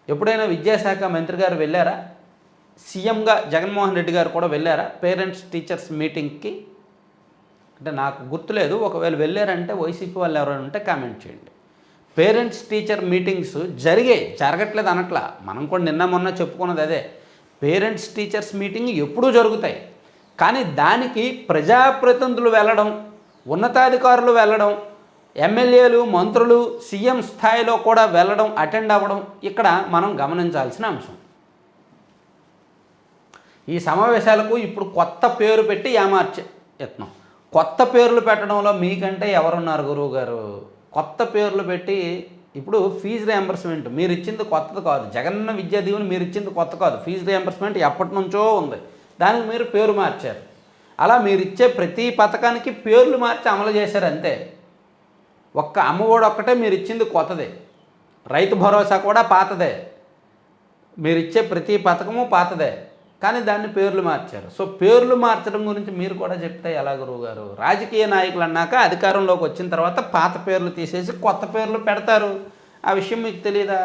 ఎప్పుడైనా విద్యాశాఖ మంత్రి గారు వెళ్ళారా? సీఎంగా జగన్మోహన్ రెడ్డి గారు కూడా వెళ్ళారా పేరెంట్స్ టీచర్స్ మీటింగ్కి? అంటే నాకు గుర్తులేదు. ఒకవేళ వెళ్ళారంటే వైసీపీ వాళ్ళు ఎవరైనా ఉంటే కామెంట్ చేయండి. పేరెంట్స్ టీచర్ మీటింగ్స్ జరగట్లేదు అనట్లా. మనం కూడా నిన్న మొన్న చెప్పుకున్నది అదే. పేరెంట్స్ టీచర్స్ మీటింగ్ ఎప్పుడూ జరుగుతాయి, కానీ దానికి ప్రజాప్రతినిధులు వెళ్ళడం, ఉన్నతాధికారులు వెళ్ళడం, ఎమ్మెల్యేలు, మంత్రులు, సీఎం స్థాయిలో కూడా వెళ్ళడం, అటెండ్ అవ్వడం ఇక్కడ మనం గమనించాల్సిన అంశం. ఈ సమావేశాలకు ఇప్పుడు కొత్త పేరు పెట్టి ఏమార్చే యత్నం. కొత్త పేర్లు పెట్టడంలో మీకంటే ఎవరున్నారు గురువు గారు? కొత్త పేర్లు పెట్టి ఇప్పుడు ఫీజు రియంబర్స్మెంట్ మీరు ఇచ్చింది కొత్తది కాదు. జగనన్న విద్యా దీవెన మీరు ఇచ్చింది కొత్త కాదు. ఫీజు రియంబర్స్మెంట్ ఎప్పటి నుంచో ఉంది, దానికి మీరు పేరు మార్చారు. అలా మీరు ఇచ్చే ప్రతి పథకానికి పేర్లు మార్చి అమలు చేశారు అంతే. ఒక్క అమ్మఒడి ఒక్కటే మీరు ఇచ్చింది కొత్తదే, రైతు భరోసా కూడా పాతదే, మీరు ఇచ్చే ప్రతి పథకము పాతదే, కానీ దాన్ని పేర్లు మార్చారు. సో పేర్లు మార్చడం గురించి మీరు కూడా చెప్తే ఎలా గురువు గారు? రాజకీయ నాయకులు అన్నాక అధికారంలోకి వచ్చిన తర్వాత పాత పేర్లు తీసేసి కొత్త పేర్లు పెడతారు. ఆ విషయం మీకు తెలియదా?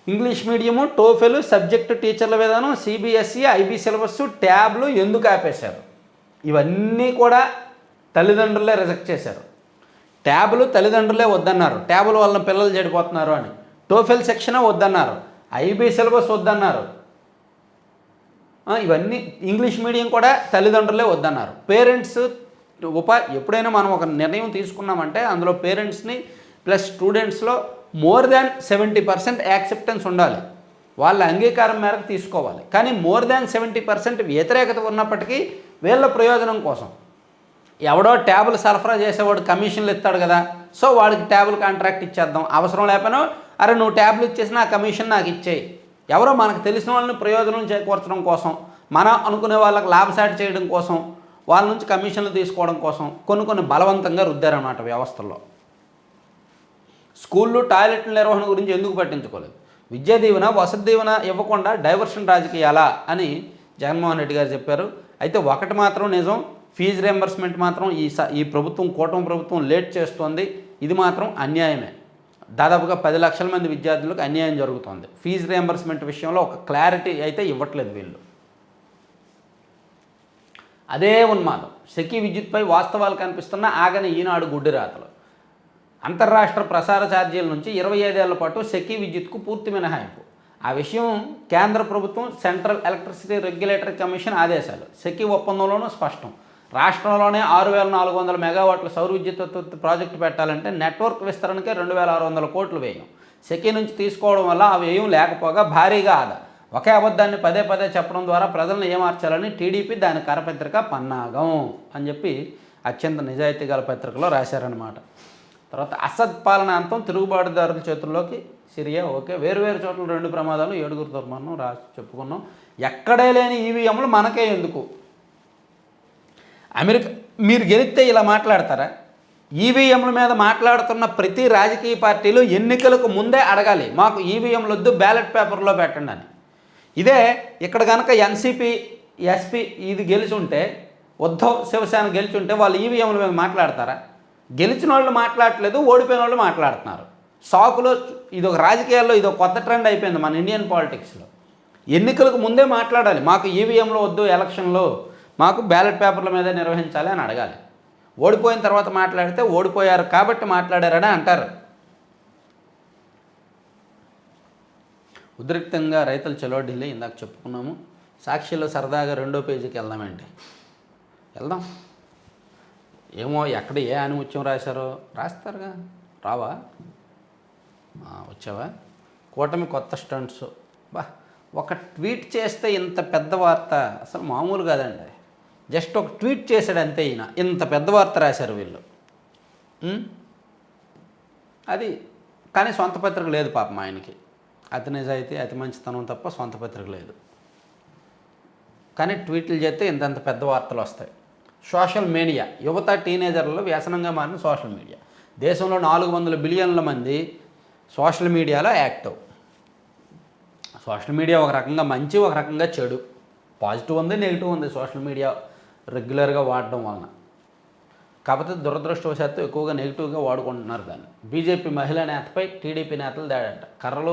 ఇంగ్లీష్ మీడియము, టోఫెల్, సబ్జెక్టు టీచర్ల విధానం, సిబిఎస్ఈ, ఐబీ సిలబస్, ట్యాబ్లు ఎందుకు ఆపేశారు? ఇవన్నీ కూడా తల్లిదండ్రులే రిజెక్ట్ చేశారు. ట్యాబ్లు తల్లిదండ్రులే వద్దన్నారు, ట్యాబుల వల్ల పిల్లలు చెడిపోతున్నారు అని. టోఫెల్ సెక్షన్ వద్దన్నారు, ఐబీ సిలబస్ వద్దన్నారు. ఇవన్నీ ఇంగ్లీష్ మీడియం కూడా తల్లిదండ్రులే వద్దన్నారు. పేరెంట్స్ ఎప్పుడైనా మనం ఒక నిర్ణయం తీసుకున్నామంటే అందులో పేరెంట్స్ని ప్లస్ స్టూడెంట్స్లో మోర్ దాన్ 70% యాక్సెప్టెన్స్ ఉండాలి, వాళ్ళ అంగీకారం మేరకు తీసుకోవాలి. కానీ మోర్ దాన్ 70% వ్యతిరేకత ఉన్నప్పటికీ వీళ్ళ ప్రయోజనం కోసం ఎవడో ట్యాబులు సరఫరా చేసేవాడు కమిషన్లు ఇస్తాడు కదా, సో వాడికి ట్యాబులు కాంట్రాక్ట్ ఇచ్చేద్దాం, అవసరం లేకపోయినా అరే నువ్వు ట్యాబులు ఇచ్చేసి నా కమిషన్ నాకు ఇచ్చేయి. ఎవరో మనకు తెలిసిన వాళ్ళని ప్రయోజనం చేకూర్చడం కోసం, మనం అనుకునే వాళ్ళకి లాభసాటి చేయడం కోసం, వాళ్ళ నుంచి కమిషన్లు తీసుకోవడం కోసం కొన్ని బలవంతంగా రుద్దారన్నమాట వ్యవస్థల్లో. స్కూళ్ళు, టాయిలెట్ల నిర్వహణ గురించి ఎందుకు పట్టించుకోలేదు? విద్యా దీవెన, వసతి దీవెన ఇవ్వకుండా డైవర్షన్ రాజకీయాలా అని జగన్మోహన్ రెడ్డి గారు చెప్పారు. అయితే ఒకటి మాత్రం నిజం, ఫీజు రియంబర్స్మెంట్ మాత్రం ఈ ప్రభుత్వం, కూటమి ప్రభుత్వం లేట్ చేస్తోంది. ఇది మాత్రం అన్యాయమే. దాదాపుగా 10 లక్షల మంది విద్యార్థులకు అన్యాయం జరుగుతోంది. ఫీజు రియంబర్స్మెంట్ విషయంలో ఒక క్లారిటీ అయితే ఇవ్వట్లేదు వీళ్ళు. అదే ఉన్మాదం సెకీ విద్యుత్పై వాస్తవాలు కనిపిస్తున్న ఆగని ఈనాడు గుడ్డి రాతలు. అంతర్రాష్ట్ర ప్రసార ఛార్జీల నుంచి 25 ఏళ్ల పాటు సెకీ విద్యుత్కు పూర్తి మినహాయింపు. ఆ విషయం కేంద్ర ప్రభుత్వం సెంట్రల్ ఎలక్ట్రిసిటీ రెగ్యులేటరీ కమిషన్ ఆదేశాలు సెకీ ఒప్పందంలోనూ స్పష్టం. రాష్ట్రంలోనే 6,400 మెగావాట్ల సౌర విద్యుత్ ఉత్పత్తి ప్రాజెక్టు పెట్టాలంటే నెట్వర్క్ విస్తరణకే 2,600 కోట్లు వ్యయం. సెకీ నుంచి తీసుకోవడం వల్ల ఆ వ్యయం లేకపోగా భారీగా ఆదా. ఒకే అబద్ధాన్ని పదే పదే చెప్పడం ద్వారా ప్రజలను ఏమార్చాలని టీడీపీ దాని కరపత్రిక పన్నాగం అని చెప్పి అత్యంత నిజాయితీ గల పత్రికలో రాశారనమాట. తర్వాత అసద్ పాలన అంతం తిరుగుబాటుదారుల చేతుల్లోకి సిరియా. ఓకే, వేరువేరు చోట్ల 2 ప్రమాదాలు 7 దుర్మరణం రాసి చెప్పుకున్నాం. ఎక్కడే లేని ఈవీఎంలు మనకే ఎందుకు? అమెరికా మీరు గెలిస్తే ఇలా మాట్లాడతారా? ఈవీఎంల మీద మాట్లాడుతున్న ప్రతి రాజకీయ పార్టీలు ఎన్నికలకు ముందే అడగాలి, మాకు ఈవీఎంలు వద్దు, బ్యాలెట్ పేపర్లో పెట్టండి అని. ఇదే ఇక్కడ కనుక ఎన్సీపీ ఎస్పీ ఇది గెలిచుంటే, ఉద్ధవ్ శివసేన గెలిచుంటే వాళ్ళు ఈవీఎంల మీద మాట్లాడతారా? గెలిచిన వాళ్ళు మాట్లాడట్లేదు, ఓడిపోయిన వాళ్ళు మాట్లాడుతున్నారు. సాకులో ఇదొక రాజకీయాల్లో ఇదొక కొత్త ట్రెండ్ అయిపోయింది మన ఇండియన్ పాలిటిక్స్లో. ఎన్నికలకు ముందే మాట్లాడాలి, మాకు ఈవీఎంలో వద్దు, ఎలక్షన్లో మాకు బ్యాలెట్ పేపర్ల మీద నిర్వహించాలి అని అడగాలి. ఓడిపోయిన తర్వాత మాట్లాడితే ఓడిపోయారు కాబట్టి మాట్లాడారని అంటారు. ఉద్రిక్తంగా రైతుల చలో ఢిల్లీ ఇందాక చెప్పుకున్నాము. సాక్షిలో సరదాగా 2వ పేజీకి వెళ్దామండి. వెళ్దాం. ఏమో ఎక్కడ ఏ ఆనిముత్యం రాశారో రాస్తారుగా, రావా? వచ్చావా? కూటమి కొత్త స్టంట్స్. బా, ఒక ట్వీట్ చేస్తే ఇంత పెద్ద వార్త అసలు మామూలు కాదండి. జస్ట్ ఒక ట్వీట్ చేశాడు అంతే, ఈయన ఇంత పెద్ద వార్త రాశారు వీళ్ళు. అది కానీ సొంత పత్రిక లేదు పాపం ఆయనకి. అతి నిజాయితీ అతి మంచితనం తప్ప సొంత పత్రిక లేదు. కానీ ట్వీట్లు చేస్తే ఇంతంత పెద్ద వార్తలు వస్తాయి. సోషల్ మీడియా యువత టీనేజర్లలో వ్యసనంగా మారిన సోషల్ మీడియా. దేశంలో 400 బిలియన్ల మంది సోషల్ మీడియాలో యాక్టివ్. సోషల్ మీడియా ఒక రకంగా మంచి, ఒక రకంగా చెడు. పాజిటివ్ ఉంది, నెగిటివ్ ఉంది సోషల్ మీడియా రెగ్యులర్గా వాడడం వలన. కాకపోతే దురదృష్టవశాత్తు ఎక్కువగా నెగిటివ్గా వాడుకుంటున్నారు దాన్ని. బీజేపీ మహిళా నేతపై టీడీపీ నేతలు దాడంట. కర్రలు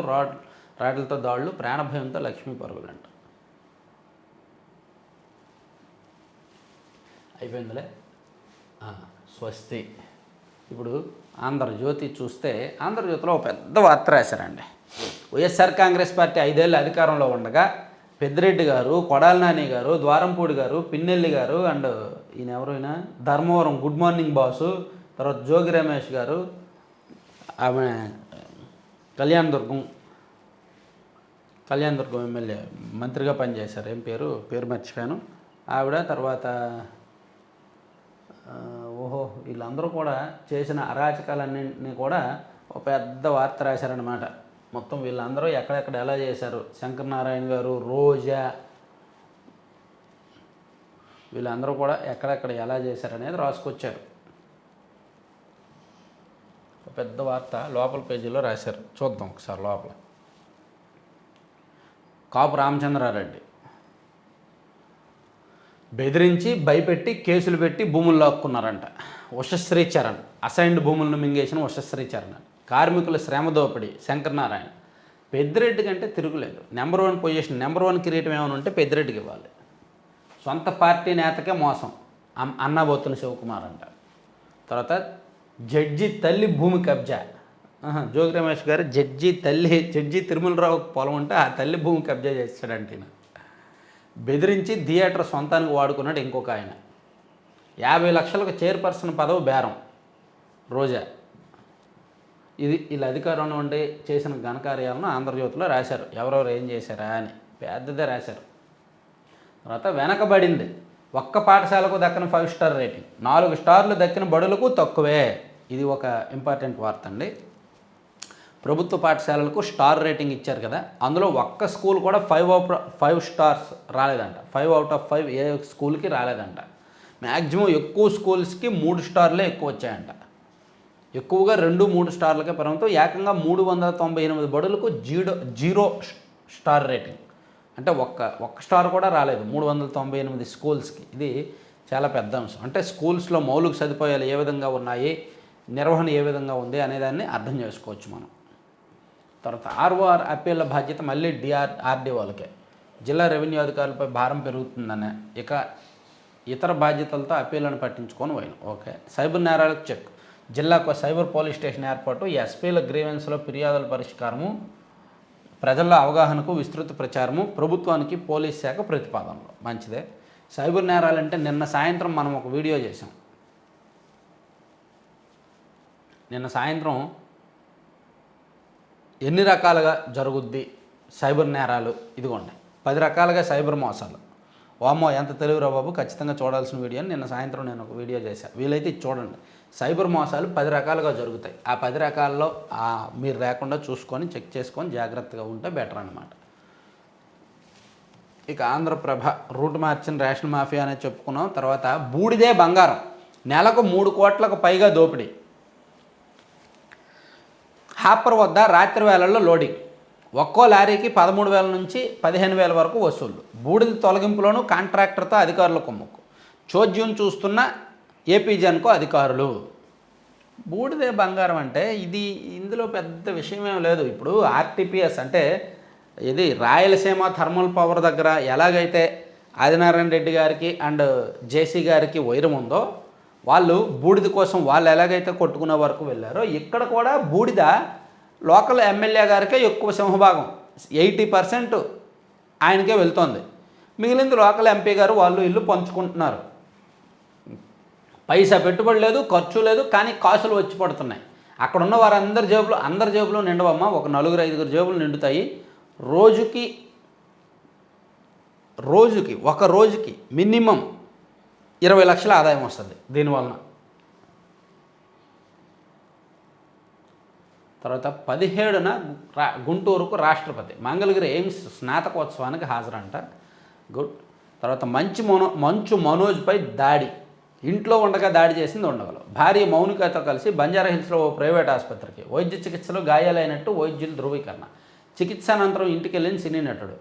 రాడ్లతో దాడులు, ప్రాణభయంతో లక్ష్మీ పరుగులంట. అయిపోయిందిలే. స్వస్తి. ఇప్పుడు ఆంధ్రజ్యోతి చూస్తే ఆంధ్రజ్యోతిలో ఒక పెద్ద వార్త రాశారండి. వైఎస్ఆర్ కాంగ్రెస్ పార్టీ 5 ఏళ్ళు అధికారంలో ఉండగా పెద్దిరెడ్డి గారు, కొడాలి నాని గారు, ద్వారంపూడి గారు, పిన్నెల్లి గారు అండ్ ఈయన ఎవరైనా ధర్మవరం గుడ్ మార్నింగ్ బాసు, తర్వాత జోగి రమేష్ గారు, ఆమె కళ్యాణదుర్గం ఎమ్మెల్యే మంత్రిగా పనిచేశారు. ఏం పేరు మర్చిపోయాను ఆవిడ. తర్వాత వీళ్ళందరూ కూడా చేసిన అరాచకాలన్నింటినీ కూడా ఒక పెద్ద వార్త రాశారనమాట. మొత్తం వీళ్ళందరూ ఎక్కడెక్కడ ఎలా చేశారు, శంకర్ నారాయణ గారు, రోజా, వీళ్ళందరూ కూడా ఎక్కడెక్కడ ఎలా చేశారనేది రాసుకొచ్చారు. ఒక పెద్ద వార్త లోపల పేజీలో రాశారు. చూద్దాం ఒకసారి లోపల. కాపు రామచంద్రారెడ్డి బెదిరించి భయపెట్టి కేసులు పెట్టి భూములు లాక్కున్నారంట. ఉషశ్రీ చరణ్ అసైన్డ్ భూములను మింగేసిన ఉషశ్రీ చరణ్. కార్మికుల శ్రమ దోపిడీ శంకర్ నారాయణ. పెద్దిరెడ్డి కంటే తిరుగులేదు. నెంబర్ 1 పొజిషన్, నెంబర్ 1 కిరీటం ఏమైనా ఉంటే పెద్దిరెడ్డికి ఇవ్వాలి. సొంత పార్టీ నేతకే మోసం అన్నాబోతున్న శివకుమార్ అంట. తర్వాత జడ్జి తల్లి భూమి కబ్జా. జోగి రమేష్ గారు జడ్జి తిరుమలరావు పొలం ఉంటే ఆ తల్లి భూమి కబ్జా చేస్తాడంట ఈయన. బెదిరించి థియేటర్ సొంతానికి వాడుకున్నాడు ఇంకొక ఆయన. 50 లక్షలకు చైర్పర్సన్ పదవి బేరం రోజా. ఇది వీళ్ళ అధికారంలో ఉండి చేసిన ఘనకార్యాలను ఆంధ్రజ్యోతిలో రాశారు. ఎవరెవరు ఏం చేశారా అని పెద్దదే రాశారు. తర్వాత వెనకబడింది, ఒక్క పాఠశాలకు దక్కన 5 స్టార్ రేటింగ్, 4 స్టార్లు దక్కిన బడులకు తక్కువే. ఇది ఒక ఇంపార్టెంట్ వార్త అండి. ప్రభుత్వ పాఠశాలలకు స్టార్ రేటింగ్ ఇచ్చారు కదా, అందులో ఒక్క స్కూల్ కూడా 5 స్టార్స్ రాలేదంట. 5 out of 5 ఏ స్కూల్కి రాలేదంట. మ్యాక్సిమం ఎక్కువ స్కూల్స్కి 3 స్టార్లే ఎక్కువ వచ్చాయంట. ఎక్కువగా 2-3 స్టార్లకే పరిమితం. ఏకంగా 398 బడులకు 0 స్టార్ రేటింగ్. అంటే ఒక్క స్టార్ కూడా రాలేదు 398 స్కూల్స్కి. ఇది చాలా పెద్ద అంశం. అంటే స్కూల్స్లో మౌలిక సదుపాయాలు ఏ విధంగా ఉన్నాయి, నిర్వహణ ఏ విధంగా ఉంది అనేదాన్ని అర్థం చేసుకోవచ్చు మనం. తర్వాత ఆర్ఓఆర్ అప్పీళ్ల బాధ్యత మళ్ళీ ఆర్డీఓలకే. జిల్లా రెవెన్యూ అధికారులపై భారం పెరుగుతుందనే ఇక ఇతర బాధ్యతలతో అప్పీళ్లను పట్టించుకొని పోయిన. ఓకే. సైబర్ నేరాలకు చెక్. జిల్లాకు సైబర్ పోలీస్ స్టేషన్ ఏర్పాటు, ఎస్పీల గ్రీవెన్స్లో ఫిర్యాదుల పరిష్కారము, ప్రజల్లో అవగాహనకు విస్తృత ప్రచారము, ప్రభుత్వానికి పోలీస్ శాఖ ప్రతిపాదనలు. మంచిదే. సైబర్ నేరాలంటే నిన్న సాయంత్రం మనం ఒక వీడియో చేసాం. నిన్న సాయంత్రం ఎన్ని రకాలుగా జరుగుద్ది సైబర్ నేరాలు, ఇదిగోండి 10 రకాలుగా సైబర్ మోసాలు. వామ్మో ఎంత తెలివిరా బాబు, ఖచ్చితంగా చూడాల్సిన వీడియో అని నిన్న సాయంత్రం నేను ఒక వీడియో చేశాను. వీలైతే ఇది చూడండి. సైబర్ మోసాలు 10 రకాలుగా జరుగుతాయి. ఆ 10 రకాల్లో మీరు లేకుండా చూసుకొని చెక్ చేసుకొని జాగ్రత్తగా ఉంటే బెటర్ అనమాట. ఇక ఆంధ్రప్రభ రూట్ మార్చిన రేషన్ మాఫియా అనేది చెప్పుకున్నాం. తర్వాత బూడిదే బంగారం, నెలకు 3 కోట్లకు పైగా దోపిడీ. హాపర్ వద్ద రాత్రి వేళల్లో లోడింగ్, ఒక్కో లారీకి 13,000 నుంచి 15,000 వరకు వసూళ్లు. బూడిద తొలగింపులోనూ కాంట్రాక్టర్తో అధికారుల కుమ్మక్కు. చోద్యం చూస్తున్న ఏపీజన్కో అధికారులు. బూడిదే బంగారం అంటే ఇందులో పెద్ద విషయమేం లేదు. ఇప్పుడు ఆర్టీపీఎస్ అంటే ఇది రాయలసీమ థర్మల్ పవర్ దగ్గర ఎలాగైతే ఆదినారాయణ రెడ్డి గారికి అండ్ జేసీ గారికి వైరం ఉందో, వాళ్ళు బూడిద కోసం వాళ్ళు ఎలాగైతే కొట్టుకునే వరకు వెళ్ళారో, ఇక్కడ కూడా బూడిద లోకల్ ఎమ్మెల్యే గారికే ఎక్కువ సింహభాగం, 80% ఆయనకే వెళ్తోంది. మిగిలింది లోకల్ ఎంపీ గారు వాళ్ళు ఇల్లు పంచుకుంటున్నారు. పైసా పెట్టుబడి లేదు, ఖర్చు లేదు, కానీ కాసులు వచ్చి పడుతున్నాయి. అక్కడ ఉన్న వారందరి జేబులో నిండవమ్మ, ఒక 4-5 జేబులు నిండుతాయి. ఒక రోజుకి మినిమం 20 లక్షల ఆదాయం వస్తుంది దీనివలన. తర్వాత 17న గుంటూరుకు రాష్ట్రపతి, మంగళగిరి ఎయిమ్స్ స్నాతకోత్సవానికి హాజరంట. గుడ్. తర్వాత మంచు మనోజ్పై దాడి, ఇంట్లో ఉండగా దాడి చేసింది ఉండగలవు. భార్య మౌనికతో కలిసి బంజారాహిల్స్లో ఓ ప్రైవేట్ ఆసుపత్రికి, వైద్య చికిత్సలో గాయాలైనట్టు వైద్యుల ధృవీకరణ. చికిత్స అనంతరం ఇంటికి వెళ్ళిన సినీ నటుడు.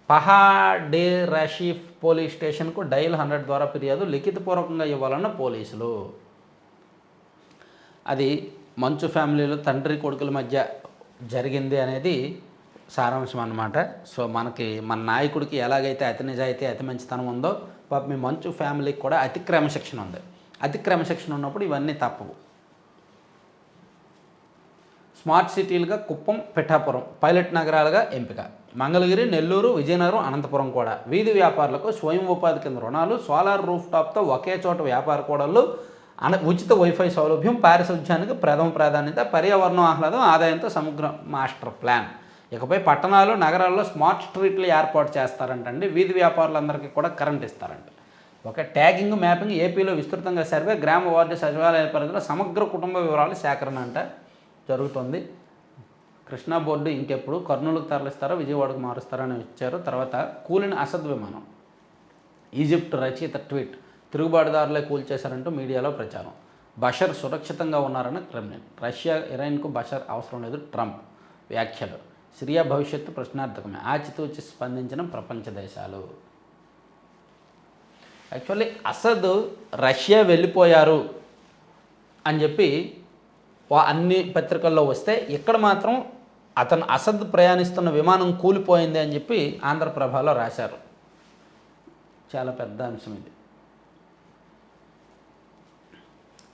పహాడే రషీఫ్ పోలీస్ స్టేషన్కు డయల్ 100 ద్వారా ఫిర్యాదు, లిఖితపూర్వకంగా ఇవ్వాలన్న పోలీసులు. అది మంచు ఫ్యామిలీలో తండ్రి కొడుకుల మధ్య జరిగింది అనేది సారాంశం అన్నమాట. సో మన నాయకుడికి ఎలాగైతే అతి నిజాయితీ అతి మంచితనం ఉందో, మీ మంచు ఫ్యామిలీకి కూడా అతి క్రమశిక్షణ ఉంది. అతి క్రమశిక్షణ ఉన్నప్పుడు ఇవన్నీ తప్పవు. స్మార్ట్ సిటీలుగా కుప్పం, పిఠాపురం పైలట్ నగరాలుగా ఎంపిక. మంగళగిరి, నెల్లూరు, విజయనగరం, అనంతపురం కూడా. వీధి వ్యాపారులకు స్వయం ఉపాధి కింద రుణాలు, సోలార్ రూఫ్ టాప్తో ఒకే చోట వ్యాపార కూడళ్ళు, ఉచిత వైఫై సౌలభ్యం, పారిశుధ్యానికి ప్రథమ ప్రాధాన్యత, పర్యావరణం ఆహ్లాదం, ఆదాయంతో సమగ్ర మాస్టర్ ప్లాన్. ఇకపై పట్టణాలు, నగరాల్లో స్మార్ట్ స్ట్రీట్లు ఏర్పాటు చేస్తారంటండి. వీధి వ్యాపారులందరికీ కూడా కరెంట్ ఇస్తారంట. ట్యాగింగ్, మ్యాపింగ్, ఏపీలో విస్తృతంగా సర్వే, గ్రామ వార్డు సచివాలయ పరిధిలో సమగ్ర కుటుంబ వివరాలు సేకరణ అంట జరుగుతుంది. కృష్ణా బోర్డు ఇంకెప్పుడు కర్నూలుకు తరలిస్తారో విజయవాడకు మారుస్తారని ఇచ్చారు. తర్వాత కూలిన అసద్ విమానం, ఈజిప్ట్ రచయిత ట్వీట్, తిరుగుబాటుదారులే కూల్చేశారంటూ మీడియాలో ప్రచారం. బషర్ సురక్షితంగా ఉన్నారని క్రెమ్లిన్. రష్యా, ఇరాన్కు బషర్ అవసరం లేదు ట్రంప్ వ్యాఖ్యలు. సిరియా భవిష్యత్తు ప్రశ్నార్థకమే, ఆచితూచి స్పందించిన ప్రపంచ దేశాలు. యాక్చువల్లీ అసద్ రష్యా వెళ్ళిపోయారు అని చెప్పి అన్ని పత్రికల్లో వస్తే, ఇక్కడ మాత్రం అసద్ ప్రయాణిస్తున్న విమానం కూలిపోయింది అని చెప్పి ఆంధ్రప్రభలో రాశారు. చాలా పెద్ద అంశం ఇది.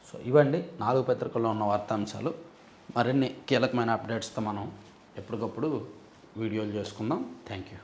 సో ఇవండి 4 పత్రికల్లో ఉన్న వార్తాంశాలు. మరిన్ని కీలకమైన అప్డేట్స్తో మనం ఎప్పటికప్పుడు వీడియోలు చేసుకుందాం. Thank you.